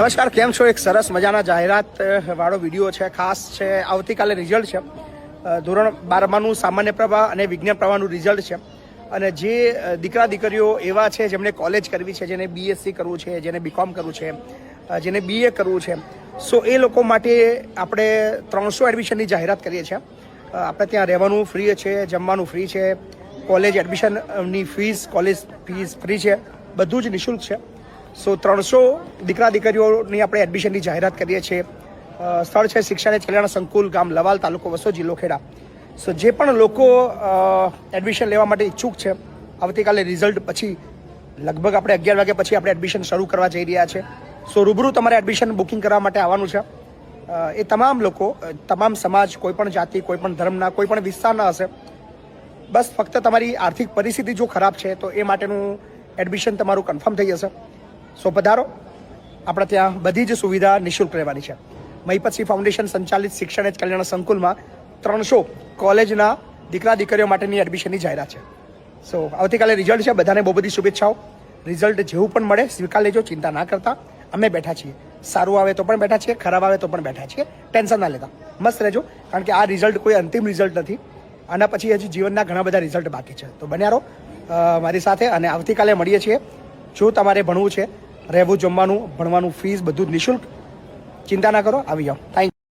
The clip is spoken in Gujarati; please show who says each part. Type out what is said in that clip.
Speaker 1: નમસ્કાર, કેમ છો? એક સરસ મજાના જાહેરાત વાળો વિડીયો છે. ખાસ છે, આવતીકાલે રિઝલ્ટ છે. ધોરણ 12માનું સામાન્ય પ્રવાહ અને વિજ્ઞાન પ્રવાહનું રિઝલ્ટ છે. અને જે દીકરા દીકરીઓ એવા છે જેમને કોલેજ કરવી છે, જેને BSc કરવું છે, જેને BCom કરવું છે, જેને BA કરવું છે, સો એ લોકો માટે આપણે 300 એડમિશનની જાહેરાત કરીએ છીએ. આપણે ત્યાં રહેવાનું ફ્રી છે, જમવાનું ફ્રી છે, કોલેજ એડમિશનની ફીસ, કોલેજ ફીસ ફ્રી છે, બધું જ નિઃશુલ્ક છે. સો 300 દીકરા દીકરીઓની આપણે એડમિશનની જાહેરાત કરીએ છીએ. સ્થળ છે શિક્ષા અને કલ્યાણ સંકુલ, ગામ લવાલ, તાલુકો વસો, જિલ્લો ખેડા. સો જે પણ લોકો એડમિશન લેવા માટે ઈચ્છુક છે, આવતીકાલે રિઝલ્ટ પછી લગભગ આપણે 11 વાગ્યા પછી આપણે એડમિશન શરૂ કરવા જઈ રહ્યા છે. સો રૂબરૂ તમારે એડમિશન બુકિંગ કરવા માટે આવવાનું છે. એ તમામ લોકો, તમામ સમાજ, કોઈ પણ જાતિ, કોઈ પણ ધર્મના, કોઈ પણ વિસ્તારના હશે. બસ ફક્ત તમારી આર્થિક પરિસ્થિતિ જો ખરાબ છે તો એ માટેનું એડમિશન તમારું કન્ફર્મ થઈ જશે. સો પધારો, આપણે ત્યાં બધી જ સુવિધા નિઃશુલ્ક રહેવાની છે. મહીપતસિંહ ફાઉન્ડેશન સંચાલિત શિક્ષણ અને કલ્યાણ સંકુલમાં 300 કોલેજના દીકરા દીકરીઓ માટેની એડમિશનની જાહેરાત છે. સો આવતીકાલે રિઝલ્ટ છે. બધાને બહુ બધી શુભેચ્છાઓ. રિઝલ્ટ જેવું પણ મળે સ્વીકાર લેજો, ચિંતા ના કરતા. અમે બેઠા છીએ. સારું આવે તો પણ બેઠા છીએ, ખરાબ આવે તો પણ બેઠા છીએ. ટેન્શન ના લેતા, મસ્ત રહેજો. કારણ કે આ રિઝલ્ટ કોઈ અંતિમ રિઝલ્ટ નથી. આના પછી હજી જીવનના ઘણા બધા રિઝલ્ટ બાકી છે. તો બન્યા રહો મારી સાથે અને આવતીકાલે મળીએ છીએ. જો તમારે ભણવું છે, રહેવું, જમવાનું, ભણવાનું, ફીસ બધું જ નિઃશુલ્ક. ચિંતા ના કરો, આવી જાઓ. Thank you.